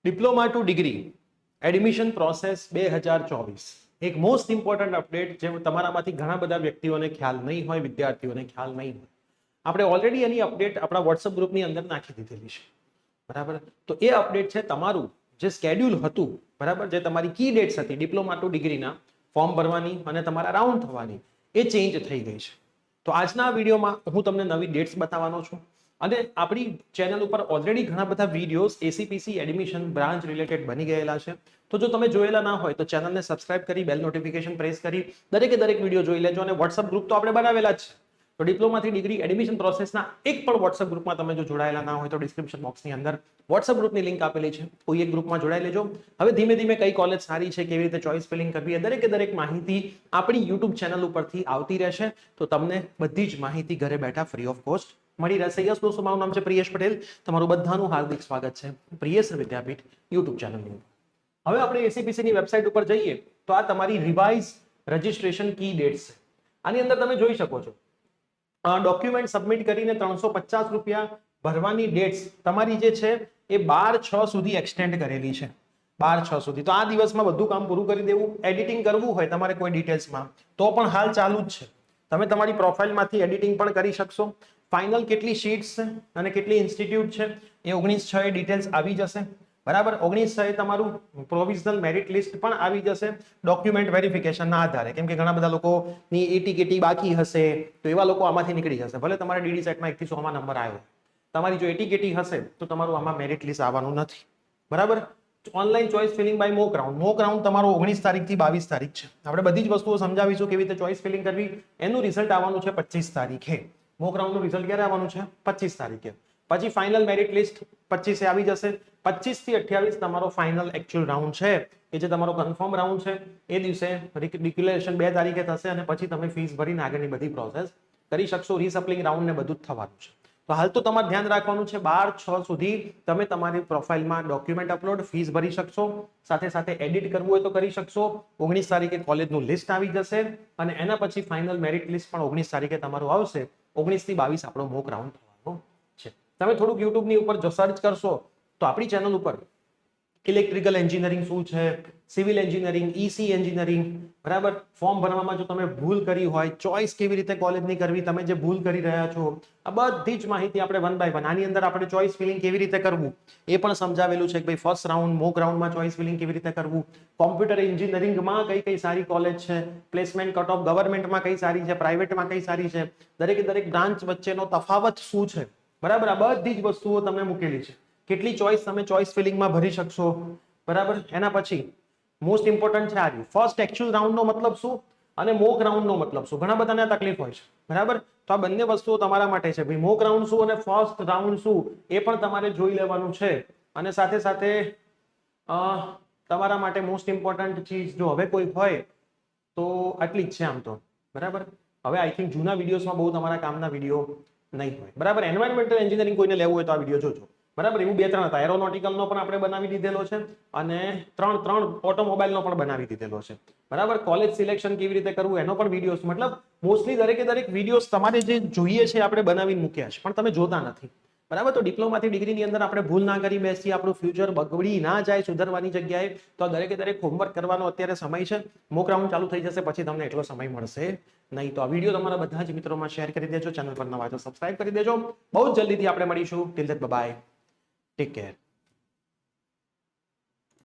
Diploma two degree admission process 2024 એક most important update જે તમારામાંથી ઘણા બધા વ્યક્તિઓને ખ્યાલ નહીં હોય, વિદ્યાર્થીઓને ખ્યાલ નહીં હોય. આપણે ઓલરેડી એની અપડેટ આપણા વોટ્સઅપ ગ્રુપની અંદર નાખી દીધેલી છે. બરાબર, તો એ અપડેટ છે તમારું જે સ્કેડ્યુલ હતું, બરાબર, જે તમારી કી ડેટ્સ હતી ડિપ્લોમા ટુ ડિગ્રીના ફોર્મ ભરવાની અને તમારા રાઉન્ડ થવાની, એ ચેન્જ થઈ ગઈ છે. તો આજના વિડીયોમાં હું તમને નવી ડેટ્સ બતાવવાનો છું અને આપણી ચેનલ ઉપર ઓલરેડી ઘણા બધા videos ACPC admission branch related બની ગયેલા છે. તો જો તમે જોયેલા ના હોય તો ચેનલને સબસ્ક્રાઇબ કરી બેલ નોટિફિકેશન પ્રેસ કરી દરેકે દરેક વિડીયો જોઈ લેજો. અને વોટ્સઅપ ગ્રુપ તો આપણે બનાવેલા જ છે. તો ડિપ્લોમાથી ડિગ્રી એડમિશન પ્રોસેસના એક પણ વોટ્સઅપ ગ્રુપમાં તમે જો જોડાયેલા ના હોય તો ડિસ્ક્રિપ્શન બોક્સની અંદર વોટ્સઅપ ગ્રુપની લિંક આપેલી છે, કોઈ એક ગ્રુપમાં જોડાઈ લેજો. હવે ધીમે ધીમે કઈ કોલેજ સારી છે, કેવી રીતે ચોઇસ ફિલિંગ કરવી, એ દરેકે દરેક માહિતી આપણી યુટ્યુબ ચેનલ ઉપરથી આવતી રહેશે. તો તમને બધી જ માહિતી ઘરે બેઠા ફ્રી ઓફ કોસ્ટ મળી રહેશે. યસ દોસ્તો, મારું નામ છે પ્રિયેશ પટેલ. તમારું બધાનું હાર્દિક સ્વાગત છે પ્રિયેશ વિદ્યાપીઠ યુટ્યુબ ચેનલની. હવે આપણે એસીપીસીની વેબસાઇટ ઉપર જઈએ તો આ તમારી રિવાઇઝ રજિસ્ટ્રેશન કી ડેટ્સ છે. આની અંદર તમે જોઈ શકો છો ડોક્યુમેન્ટ સબમિટ કરીને 350 રૂપિયા ભરવાની ડેટ્સ તમારી જે છે એ 12/6 સુધી એક્સટેન્ડ કરેલી છે. 12/6 સુધી. તો આ દિવસમાં બધું કામ પૂરું કરી દેવું. એડિટિંગ કરવું હોય તમારે કોઈ ડિટેલ્સમાં તો પણ હાલ ચાલુ જ છે. તમે તમારી પ્રોફાઇલમાંથી એડિટિંગ પણ કરી શકશો. ફાઇનલ કેટલી શીટ્સ છે અને કેટલી ઇન્સ્ટિટ્યૂટ છે એ 19/6 ડિટેલ્સ આવી જશે. બરાબર, 19/6 તમારું પ્રોવિઝનલ મેરિટ લિસ્ટ પણ આવી જશે ડોક્યુમેન્ટ વેરિફિકેશનના આધારે. કેમ કે ઘણા બધા લોકોની એટી કેટી બાકી હશે તો એવા લોકો આમાંથી નીકળી જશે. ભલે તમારે ડીડી સેટમાં 1 થી 100માં નંબર આવ્યો, તમારી જો એટી કેટી હશે તો તમારું આમાં મેરિટ લિસ્ટ આવવાનું નથી. બરાબર, online choice filling by mock round. Mock round તમારો 19 તારીખથી 22 તારીખ છે. આપણે બધી જ વસ્તુઓ સમજાવીશું કેવી રીતે ચોઇસ ફિલિંગ કરવી. એનું રિઝલ્ટ આવવાનું છે 25 તારીખે. મોક રાઉન્ડનું રિઝલ્ટ ક્યારે આવવાનું છે? 25 તારીખે. પછી ફાઇનલ મેરિટ લિસ્ટ 25 આવી જશે. 25 થી 28 તમારો ફાઇનલ એકચ્યુઅલ રાઉન્ડ છે, એ જે તમારો કન્ફર્મ રાઉન્ડ છે એ દિવસે ડિક્લેરેશન 2 તારીખે થશે અને પછી તમે ફીસ ભરીને આગળની બધી પ્રોસેસ કરી શકશો. રીસપ્લિંગ રાઉન્ડ ને બધું જ થવાનું છે. તો હાલ તો તમારે ધ્યાન રાખવાનું છે 12/6 સુધી તમે તમારી પ્રોફાઇલમાં ડોક્યુમેન્ટ અપલોડ, ફીસ ભરી શકશો, સાથે સાથે એડિટ કરવું હોય તો કરી શકશો. 19 તારીખે કોલેજનું લિસ્ટ આવી જશે અને એના પછી ફાઇનલ મેરિટ લિસ્ટ પણ 19 તારીખે તમારું આવશે. 19 થી 22 આપણો મોક રાઉન્ડ થવાનો છે. તમે થોડુંક યુટ્યુબની ઉપર જો સર્ચ કરશો તો આપણી ચેનલ ઉપર ઇલેક્ટ્રિકલ એન્જિનિયરિંગ શું છે, સિવિલ એન્જિનિયરિંગ, ઈસી એન્જિનિયરિંગ, બરાબર, ફોર્મ ભરવામાં જો તમે ભૂલ કરી હોય, ચોઇસ કેવી રીતે કોલેજની કરવી, તમે જે ભૂલ કરી રહ્યા છો, આ બધી જ માહિતી આપણે 1 બાય 1 આની અંદર આપણે ચોઇસ ફિલિંગ કેવી રીતે કરવું એ પણ સમજાવેલું છે કે ભાઈ ફર્સ્ટ રાઉન્ડ મોક રાઉન્ડમાં ચોઇસ ફિલિંગ કેવી રીતે કરવું, કોમ્પ્યુટર એન્જિનિયરિંગમાં કઈ કઈ સારી કોલેજ છે, પ્લેસમેન્ટ કટ ઓફ ગવર્મેન્ટમાં કઈ સારી છે, પ્રાઇવેટમાં કઈ સારી છે, દરેકે દરેક બ્રાન્ચ વચ્ચેનો તફાવત શું છે. બરાબર, આ બધી જ વસ્તુઓ તમને મૂકેલી છે. કેટલી ચોઇસ તમે ચોઇસ ફિલિંગમાં ભરી શકશો. બરાબર, એના પછી મોસ્ટ ઇમ્પોર્ટન્ટ છે આ ફર્સ્ટ એકચ્યુઅલ રાઉન્ડનો મતલબ શું અને મોક રાઉન્ડનો મતલબ શું. ઘણા બધાને તકલીફ હોય છે. બરાબર, તો આ બંને વસ્તુઓ તમારા માટે છે. ભાઈ મોક રાઉન્ડ શું અને ફર્સ્ટ રાઉન્ડ શું એ પણ તમારે જોઈ લેવાનું છે. અને સાથે સાથે તમારા માટે મોસ્ટ ઇમ્પોર્ટન્ટ ચીજ જો હવે કોઈ હોય તો આટલી જ છે આમ તો. બરાબર, હવે આઈ થિંક જૂના વિડીયોઝમાં બહુ તમારા કામના વિડીયો નહીં હોય. બરાબર, એન્વાયરમેન્ટલ એન્જિનિયરિંગ કોઈને લેવું હોય તો આ વિડીયો જોજો. બરાબર, એવું 2-3 હતા. એરોનોટિકલનો પણ આપણે બનાવી દીધેલો છે અને 3 ઓટોમોબાઈલનો પણ બનાવી દીધેલો છે. બરાબર, કોલેજ સિલેક્શન કેવી રીતે કરવું એનો પણ વિડીયોઝ, મતલબ મોસ્ટલી દરેકે દરેક વિડીયોઝ તમારે જે જોઈએ છે આપણે બનાવીને મૂક્યા છે પણ તમે જોતા નથી. બરાબર, તો ડિપ્લોમાથી ડિગ્રીની અંદર આપણે ભૂલ ના કરી બેસીએ, આપણું ફ્યુચર બગડી ના જાય સુધરવાની જગ્યાએ, તો દરેકે દરેક હોમવર્ક કરવાનો અત્યારે સમય છે. મોક રાઉન્ડ ચાલુ થઈ જશે પછી તમને એટલો સમય મળશે નહીં. તો આ વિડીયો તમારા બધા જ મિત્રોમાં શેર કરી દેજો. ચેનલ પર નવા હોય તો સબસ્ક્રાઇબ કરી દેજો. બહુ જ જલ્દીથી આપણે મળીશું. Till then bye bye, take care.